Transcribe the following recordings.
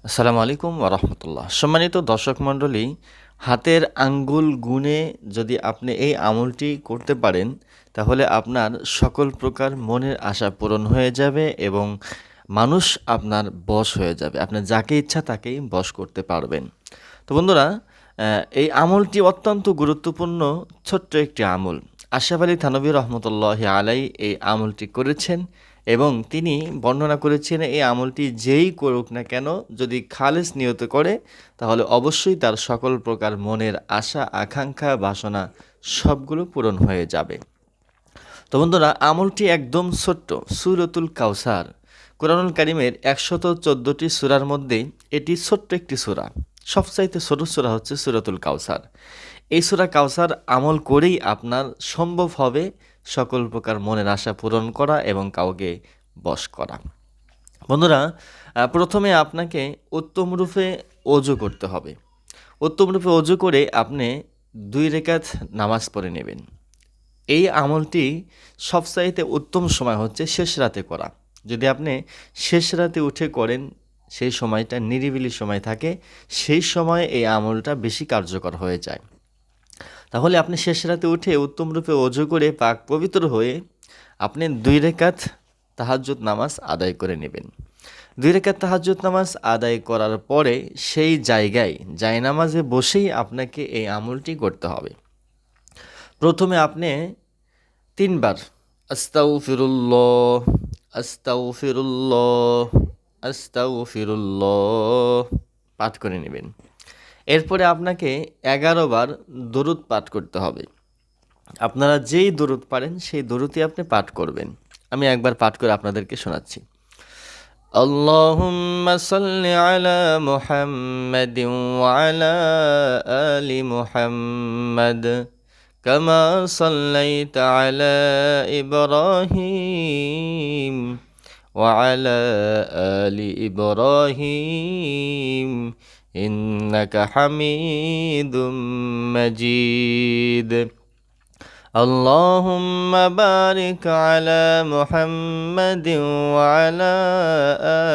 আসসালামু আলাইকুম ওয়া রাহমাতুল্লাহ। সম্মানিত দর্শক মণ্ডলী, হাতের আঙ্গুল গুণে যদি আপনি এই আমলটি করতে পারেন, তাহলে আপনার সকল প্রকার মনের আশা পূরণ হয়ে যাবে এবং মানুষ আপনার বশ হয়ে যাবে। আপনি যাকে ইচ্ছা তাকেই বশ করতে পারবেন। তো বন্ধুরা, এই আমলটি অত্যন্ত গুরুত্বপূর্ণ ছোট্ট একটি আমল। আশরাফ আলী থানভী রহমতুল্লাহি আলাই এই আমলটি করেছেন এবং তিনি বর্ণনা করেছেন এই আমলটি যেই করুক না কেন, যদি খালেস নিয়ত করে তাহলে অবশ্যই তার সকল প্রকার মনের আশা আকাঙ্ক্ষা বাসনা সবগুলো পূরণ হয়ে যাবে। তো বন্ধুরা, আমলটি একদম ছোট্ট। সূরাতুল কাউসার, কোরআনুল কারীমের ১১৪টি সূরার মধ্যে এটি ছোট্ট একটি সূরা। সবচাইতে ছোট সূরা হচ্ছে সূরাতুল কাউসার। এই সূরা কাউসার আমল করেই আপনার সম্ভব হবে সকল প্রকার মনের আশা পূরণ করা এবং কাউকে বশ করা। বন্ধুরা, প্রথমে আপনাকে উত্তম রূপে ওযু করতে হবে। উত্তম রূপে ওযু করে আপনি ২ রাকাত নামাজ পড়ে নেবেন। এই আমলটি সবচাইতে উত্তম সময় হচ্ছে শেষ রাতে করা। যদি আপনি শেষ রাতে উঠে করেন, সেই সময়টা নিরিবিলি সময় থাকে, সেই সময় এই আমলটা বেশি কার্যকর হয়ে যায়। তাহলে আপনি শেষ রাতে উঠে উত্তম রূপে ওযু করে পাক পবিত্র হয়ে আপনি ২ রাকাত তাহাজ্জুদ নামাজ আদায় করে নেবেন। ২ রাকাত তাহাজ্জুদ নামাজ আদায় করার পরে সেই জায়গায় জায়নামাজে বসেই আপনাকে এই আমলটি করতে হবে। প্রথমে আপনি ৩ বার আস্তাগফিরুল্লাহ, আস্তাগফিরুল্লাহ, আস্তাগফিরুল্লাহ পাঠ করে নেবেন। এরপরে আপনাকে ১১ বার দরুদ পাঠ করতে হবে। আপনারা যেই দরুদ পারেন সেই দরুদই আপনি পাঠ করবেন। আমি একবার পাঠ করে আপনাদেরকে শোনাচ্ছি। আল্লাহুম্মা সাল্লি আলা মুহাম্মাদিন ওয়া আলা আলি মুহাম্মাদ কামা সাল্লাইতা আলা ইব্রাহিম ওয়া আলা আলি ইব্রাহিম ইন্নাকা হামিদুম মাজিদ। اللهم بارك على محمد وعلى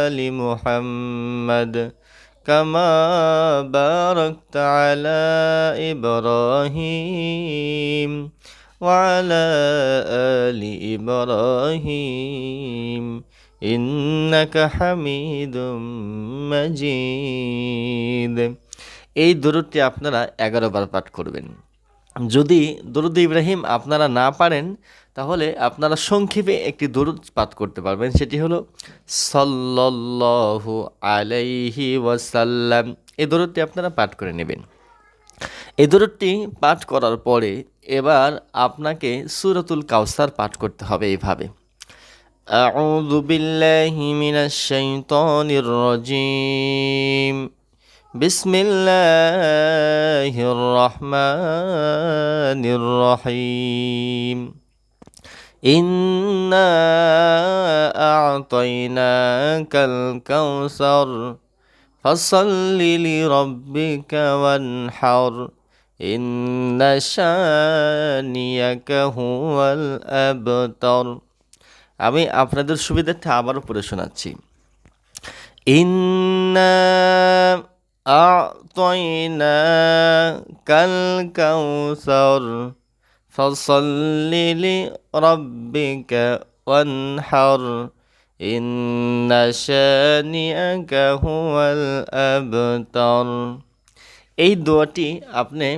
آل محمد كما باركت على إبراهيم وعلى آل إبراهيم إنك حميد مجيد। এই দরুদটি আপনারা ১১ বার পাঠ করবেন। যদি দরুদ ইব্রাহিম আপনারা না পারেন, তাহলে আপনারা সংক্ষেপে একটি দরুদ পাঠ করতে পারবেন, সেটি হলো সাল্লাল্লাহু আলাইহি ওয়াসাল্লাম। এই দরুদটি আপনারা পাঠ করে নেবেন। এই দরুদটি পাঠ করার পরে এবার আপনাকে সূরাতুল কাউসার পাঠ করতে হবে এইভাবে। আউযু বিল্লাহি মিনাশ শাইতানির রাজীম। বিসমিল্লাহির রহমানির রহিম। ইন্না আ'তাইনাকাল কাউসার ফাসাল্লি লিরাব্বিকা ওয়ানহার ইন্না শানিয়াকা হুয়াল আবতার। আমি আপনাদের সুবিধার্থে আবারও পড়ে শোনাচ্ছি। ইন্না আ'তাইনাকাল কাউসার ফাসাল্লি লিরাব্বিকা ওয়ানহার ইন্না শানিআকা হুয়াল আবতার। এই দোয়াটি আপনি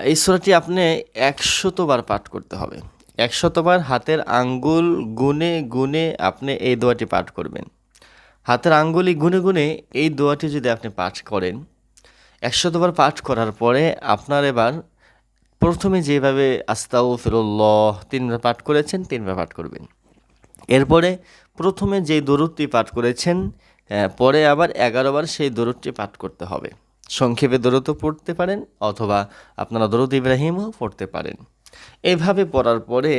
এই সূরাটি আপনি ১০০ বার পাঠ করতে হবে। ১০০ বার হাতের আঙ্গুল গুনে গুনে আপনি এই দোয়াটি পাঠ করবেন। হাতের আঙ্গুলি গুনে গুনে এই দোয়াটি যদি আপনি পাঠ করেন, ১০০ বার পাঠ করার পরে আপনার এবার প্রথমে যেভাবে আস্তাগফিরুল্লাহ ৩ বার পাঠ করেছেন ৩ বার পাঠ করবেন। এরপরে প্রথমে যে দরুদটি পাঠ করেছেন, পরে আবার ১১ বার সেই দরুদটি পাঠ করতে হবে। সংক্ষেপে দরুদও পড়তে পারেন অথবা আপনারা দরুদ ইব্রাহিমও পড়তে পারেন। এইভাবে পড়ার পরে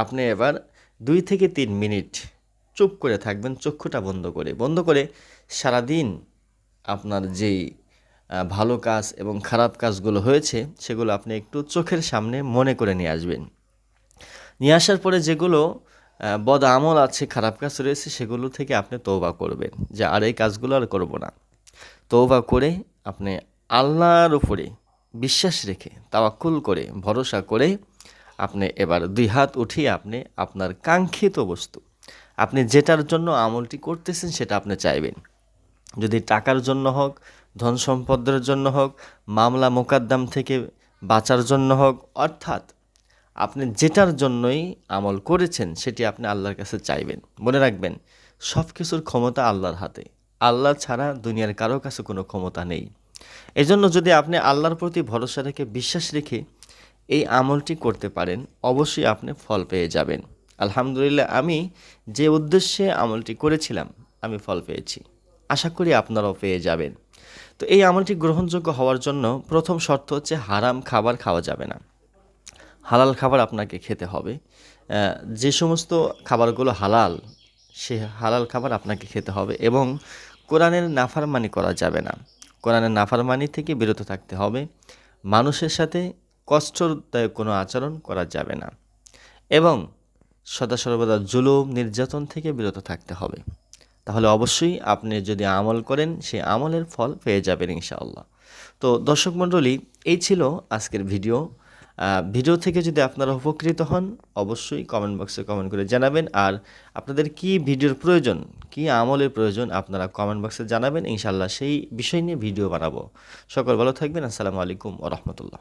আপনি এবার ২ থেকে ৩ মিনিট চুপ করে থাকবেন, চক্ষুটা বন্ধ করে সারাদিন আপনার যেই ভালো কাজ এবং খারাপ কাজগুলো হয়েছে সেগুলো আপনি একটু চোখের সামনে মনে করে নিয়ে আসবেন। নিয়ে আসার পরে যেগুলো বদ আমল আছে, খারাপ কাজ রয়েছে, সেগুলো থেকে আপনি তওবা করবেন যে আর এই কাজগুলো আর করব না। তওবা করে আপনি আল্লাহর উপরে বিশ্বাস রেখে, তাওয়াক্কুল করে, ভরসা করে আপনি এবার 2 হাত উঠিয়ে আপনি আপনার কাঙ্ক্ষিত বস্তু, আপনি যেটার জন্য আমলটি করতেছেন সেটা আপনি চাইবেন। যদি টাকার জন্য হোক, ধন সম্পদের জন্য হোক, মামলা মোকদ্দম থেকে বাঁচার জন্য হোক, অর্থাৎ আপনি যেটার জন্যই আমল করেছেন সেটি আপনি আল্লাহর কাছে চাইবেন। মনে রাখবেন, সব কিছুর ক্ষমতা আল্লাহর হাতে। আল্লাহ ছাড়া দুনিয়ার কারো কাছে কোনো ক্ষমতা নেই। এজন্য যদি আপনি আল্লাহর প্রতি ভরসা রেখে, বিশ্বাস রেখে এই আমলটি করতে পারেন, অবশ্যই আপনি ফল পেয়ে যাবেন। আলহামদুলিল্লাহ, আমি যে উদ্দেশ্যে আমলটি করেছিলাম আমি ফল পেয়েছি। আশা করি আপনারাও পেয়ে যাবেন। তো এই আমলটি গ্রহণযোগ্য হওয়ার জন্য প্রথম শর্ত হচ্ছে হারাম খাবার খাওয়া যাবে না, হালাল খাবার আপনাকে খেতে হবে। যে সমস্ত খাবারগুলো হালাল, সে হালাল খাবার আপনাকে খেতে হবে এবং কোরআনের নাফরমানি করা যাবে না। কোরআনের নাফরমানি থেকে বিরত থাকতে হবে। মানুষের সাথে কষ্টদায়ক কোনো আচরণ করা যাবে না এবং সদা সর্বদা জুলুম নির্যাতন থেকে বিরত থাকতে হবে। তাহলে অবশ্যই আপনি যদি আমল করেন সেই আমলের ফল পেয়ে যাবেন ইনশাআল্লাহ। তো দর্শক মণ্ডলী, এই ছিল আজকের ভিডিও। ভিডিও থেকে যদি আপনারা উপকৃত হন অবশ্যই কমেন্ট বক্সে কমেন্ট করে জানাবেন। আর আপনাদের কি ভিডিওর প্রয়োজন, কি আমলের প্রয়োজন আপনারা কমেন্ট বক্সে জানাবেন। ইনশাআল্লাহ সেই বিষয় নিয়ে ভিডিও বানাবো। সকল ভালো থাকবেন। আসসালামু আলাইকুম ওয়া রাহমাতুল্লাহ।